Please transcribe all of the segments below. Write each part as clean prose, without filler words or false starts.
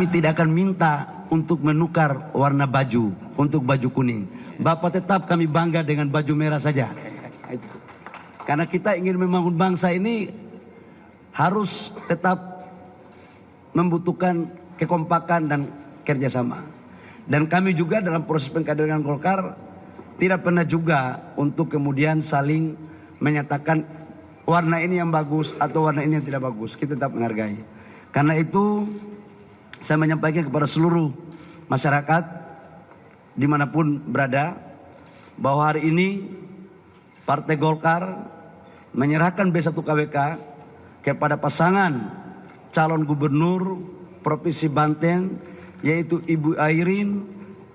Kami tidak akan minta untuk menukar warna baju untuk baju kuning. Bapak tetap kami bangga dengan baju merah saja. Karena kita ingin membangun bangsa ini harus tetap membutuhkan kekompakan dan kerjasama. Dan kami juga dalam proses pengkaderan Golkar tidak pernah juga untuk kemudian saling menyatakan warna ini yang bagus atau warna ini yang tidak bagus. Kita tetap menghargai. Karena itu saya menyampaikan kepada seluruh masyarakat dimanapun berada bahwa hari ini Partai Golkar menyerahkan B1 KWK kepada pasangan calon gubernur Provinsi Banten, yaitu Ibu Airin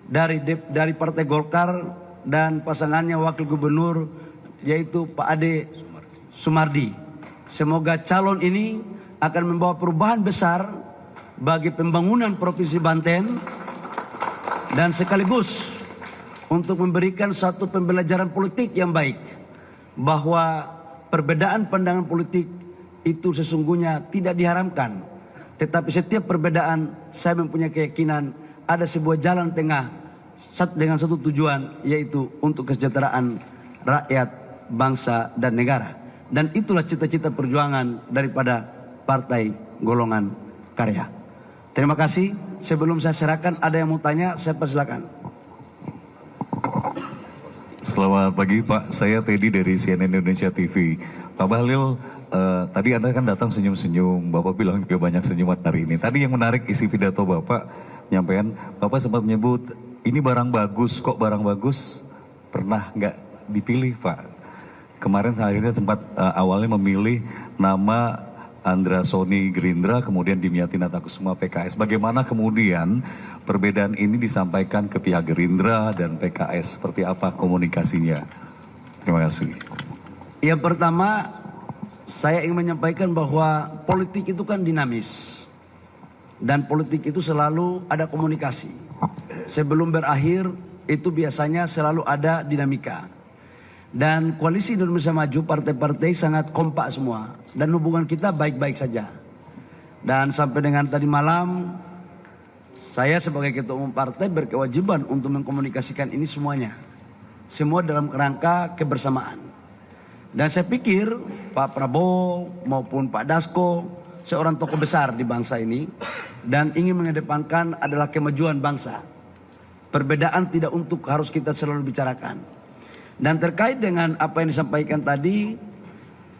dari Partai Golkar, dan pasangannya Wakil Gubernur yaitu Pak Ade Sumardi. Semoga calon ini akan membawa perubahan besar bagi pembangunan Provinsi Banten dan sekaligus untuk memberikan satu pembelajaran politik yang baik bahwa perbedaan pandangan politik itu sesungguhnya tidak diharamkan, tetapi setiap perbedaan saya mempunyai keyakinan ada sebuah jalan tengah dengan satu tujuan, yaitu untuk kesejahteraan rakyat, bangsa dan negara. Dan itulah cita-cita perjuangan daripada Partai Golongan Karya. Terima kasih. Sebelum saya serahkan, ada yang mau tanya, saya persilakan. Selamat pagi Pak, saya Teddy dari CNN Indonesia TV. Pak Bahlil, tadi Anda kan datang senyum-senyum, Bapak bilang juga banyak senyuman hari ini. Tadi yang menarik isi pidato Bapak, nyampaian, Bapak sempat menyebut, ini barang bagus, kok barang bagus pernah nggak dipilih Pak? Kemarin akhirnya sempat awalnya memilih nama Andra Soni Gerindra, kemudian Dimyati Natakusuma PKS. Bagaimana kemudian perbedaan ini disampaikan ke pihak Gerindra dan PKS? Seperti apa komunikasinya? Terima kasih. Yang pertama, saya ingin menyampaikan bahwa politik itu kan dinamis. Dan politik itu selalu ada komunikasi. Sebelum berakhir, itu biasanya selalu ada dinamika. Dan Koalisi Indonesia Maju, partai-partai sangat kompak semua. Dan hubungan kita baik-baik saja. Dan sampai dengan tadi malam, saya sebagai ketua umum partai berkewajiban untuk mengkomunikasikan ini semuanya. Semua dalam kerangka kebersamaan. Dan saya pikir Pak Prabowo maupun Pak Dasko, seorang tokoh besar di bangsa ini, dan ingin mengedepankan adalah kemajuan bangsa. Perbedaan tidak untuk harus kita selalu bicarakan. Dan terkait dengan apa yang disampaikan tadi,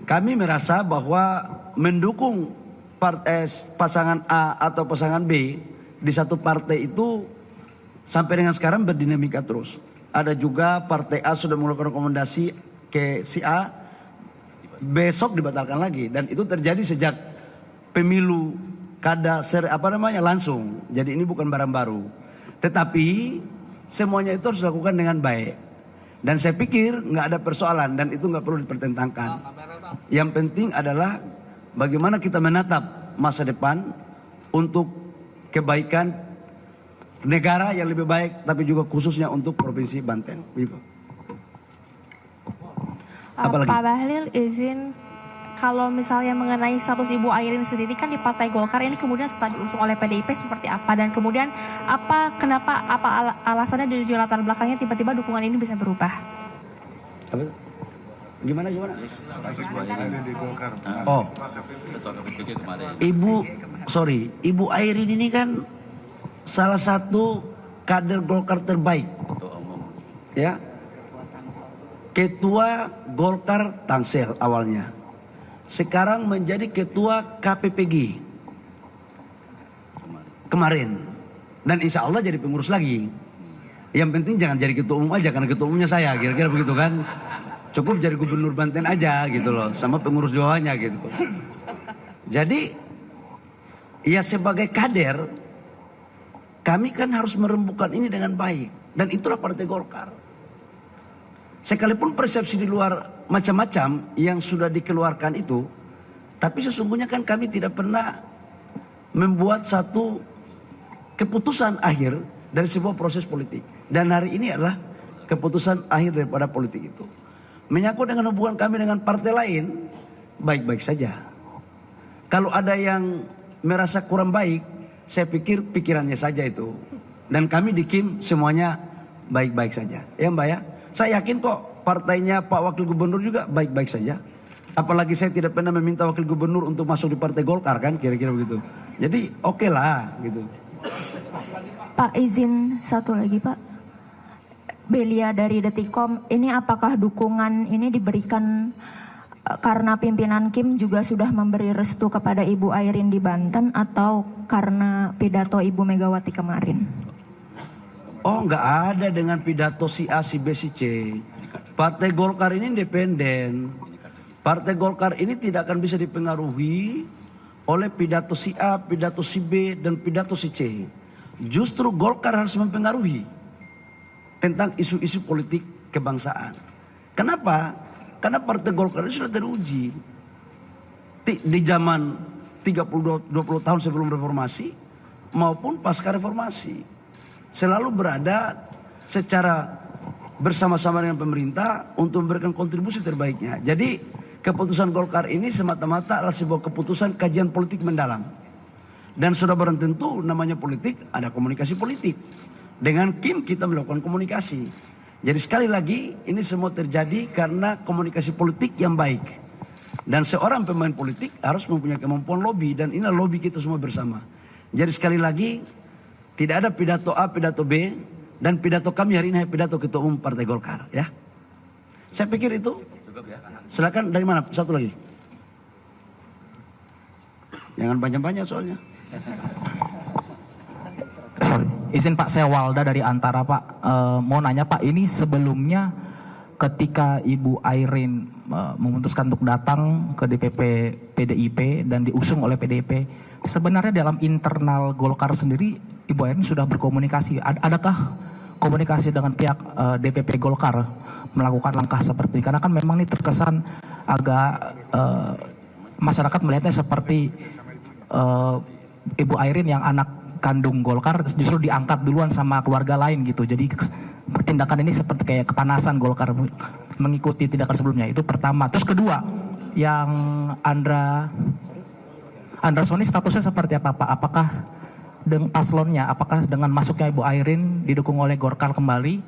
kami merasa bahwa mendukung pasangan A atau pasangan B di satu partai itu sampai dengan sekarang berdinamika terus. Ada juga partai A sudah melakukan rekomendasi ke si A, besok dibatalkan lagi, dan itu terjadi sejak pemilu langsung. Jadi ini bukan barang baru. Tetapi semuanya itu harus dilakukan dengan baik. Dan saya pikir nggak ada persoalan dan itu nggak perlu dipertentangkan. Yang penting adalah bagaimana kita menatap masa depan untuk kebaikan negara yang lebih baik, tapi juga khususnya untuk Provinsi Banten. Begitu. Apalagi? Pak Bahlil, izin kalau misalnya mengenai status Ibu Airin sendiri kan di Partai Golkar ini kemudian setelah diusung oleh PDIP seperti apa, dan kemudian kenapa alasannya dari latar belakangnya tiba-tiba dukungan ini bisa berubah? Apa? Gimana? Oh, Ibu Airin ini kan salah satu kader Golkar terbaik, ya, Ketua Golkar Tangsel awalnya. Sekarang menjadi ketua KPPG kemarin, dan insya Allah jadi pengurus lagi. Yang penting jangan jadi ketua umum aja, karena ketua umumnya saya, kira-kira begitu kan. Cukup jadi gubernur Banten aja gitu loh, sama pengurus di bawahnya gitu. Jadi ya sebagai kader, kami kan harus merembukan ini dengan baik, dan itulah Partai Golkar. Sekalipun persepsi di luar macam-macam yang sudah dikeluarkan itu, tapi sesungguhnya kan kami tidak pernah membuat satu keputusan akhir dari sebuah proses politik. Dan hari ini adalah keputusan akhir daripada politik itu. Menyangkut dengan hubungan kami dengan partai lain, baik-baik saja. Kalau ada yang merasa kurang baik, saya pikir pikirannya saja itu. Dan kami di Kim semuanya baik-baik saja. Ya Mbak ya. Saya yakin kok partainya Pak Wakil Gubernur juga baik-baik saja. Apalagi saya tidak pernah meminta Wakil Gubernur untuk masuk di Partai Golkar kan, kira-kira begitu. Jadi oke lah gitu. Pak, izin satu lagi Pak. Belia dari Detikom, ini apakah dukungan ini diberikan karena pimpinan Kim juga sudah memberi restu kepada Ibu Airin di Banten atau karena pidato Ibu Megawati kemarin? Oh, nggak ada dengan pidato si A, si B, si C. Partai Golkar ini independen. Partai Golkar ini tidak akan bisa dipengaruhi oleh pidato si A, pidato si B, dan pidato si C. Justru Golkar harus mempengaruhi tentang isu-isu politik kebangsaan. Kenapa? Karena Partai Golkar ini sudah teruji. Di zaman 20 tahun sebelum reformasi maupun pasca reformasi. Selalu berada secara bersama-sama dengan pemerintah untuk memberikan kontribusi terbaiknya. Jadi keputusan Golkar ini semata-mata adalah sebuah keputusan kajian politik mendalam. Dan sudah barang tentu namanya politik, ada komunikasi politik. Dengan Kim kita melakukan komunikasi. Jadi sekali lagi ini semua terjadi karena komunikasi politik yang baik. Dan seorang pemain politik harus mempunyai kemampuan lobby. Dan inilah lobby kita semua bersama. Jadi sekali lagi tidak ada pidato A, pidato B. Dan pidato kami hari ini pidato Ketua Umum Partai Golkar. Ya, saya pikir itu. Silakan dari mana? Satu lagi. Jangan banyak-banyak soalnya. Sorry. Izin Pak, saya Walda dari Antara Pak. Mau nanya Pak, ini sebelumnya ketika Ibu Airin memutuskan untuk datang ke DPP PDIP dan diusung oleh PDIP, sebenarnya dalam internal Golkar sendiri Ibu Airin sudah berkomunikasi. Adakah komunikasi dengan pihak DPP Golkar melakukan langkah seperti ini? Karena kan memang ini terkesan agak masyarakat melihatnya seperti Ibu Airin yang anak kandung Golkar justru diangkat duluan sama keluarga lain gitu. Jadi tindakan ini seperti kayak kepanasan Golkar mengikuti tindakan sebelumnya. Itu pertama. Terus kedua, yang Andra Soni statusnya seperti apa Pak? Apakah dengan paslonnya, apakah dengan masuknya Ibu Airin didukung oleh Golkar kembali,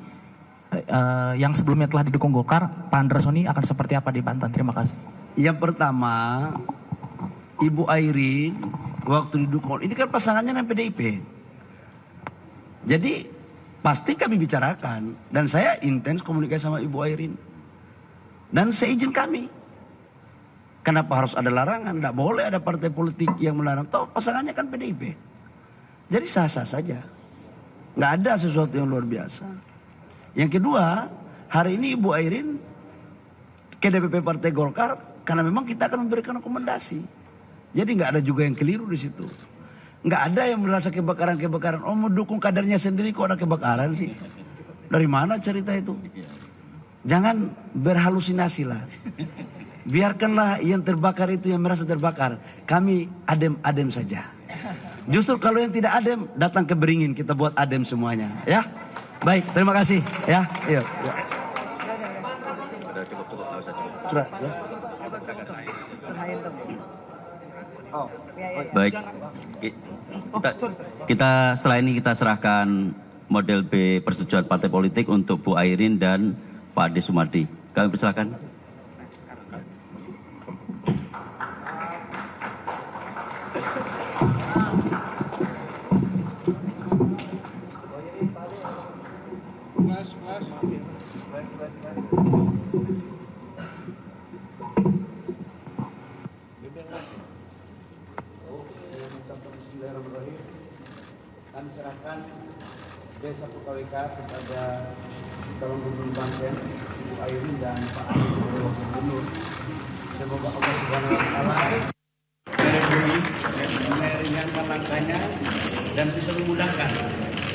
yang sebelumnya telah didukung Golkar, Pak Andra Soni akan seperti apa di Banten? Terima kasih. Yang pertama, Ibu Airin waktu didukung, ini kan pasangannya dengan PDIP. Jadi pasti kami bicarakan. Dan saya intens komunikasi sama Ibu Airin. Dan seizin kami. Kenapa harus ada larangan? Tidak boleh ada partai politik yang melarang. Toh pasangannya kan PDIP. Jadi sah-sah saja. Nggak ada sesuatu yang luar biasa. Yang kedua, hari ini Ibu Airin ke DPP Partai Golkar karena memang kita akan memberikan rekomendasi. Jadi nggak ada juga yang keliru di situ. Nggak ada yang merasa kebakaran-kebakaran. Oh, mau dukung kadernya sendiri kok ada kebakaran sih? Dari mana cerita itu? Jangan berhalusinasi lah. Biarkanlah yang terbakar itu yang merasa terbakar. Kami adem-adem saja. Justru kalau yang tidak adem, datang ke Beringin, kita buat adem semuanya. Ya, baik, terima kasih. Ya, iya. Ya. Sudah, ya. Baik, kita setelah ini kita serahkan model B persetujuan partai politik untuk Bu Airin dan Pak Ade Sumardi. Kami persilakan. Kami serahkan Desa KWK kepada calon gubernur Banten, Ibu Airin dan Pak Ade sebagai wakil gubernur. Semoga Allah Subhanahu wa Ta'ala meringankan langkahnya dan bisa memudahkan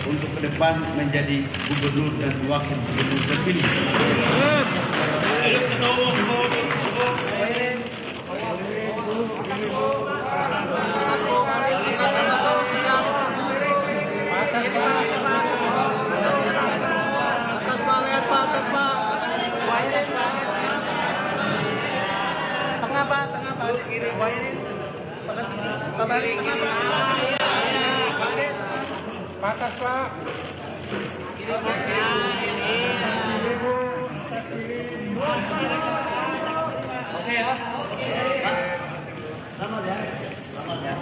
untuk ke depan menjadi gubernur dan wakil gubernur terpilih. Tengah Pak, kiri. Pak Airin, Pak Balik, tengah Pak. Selamat ya.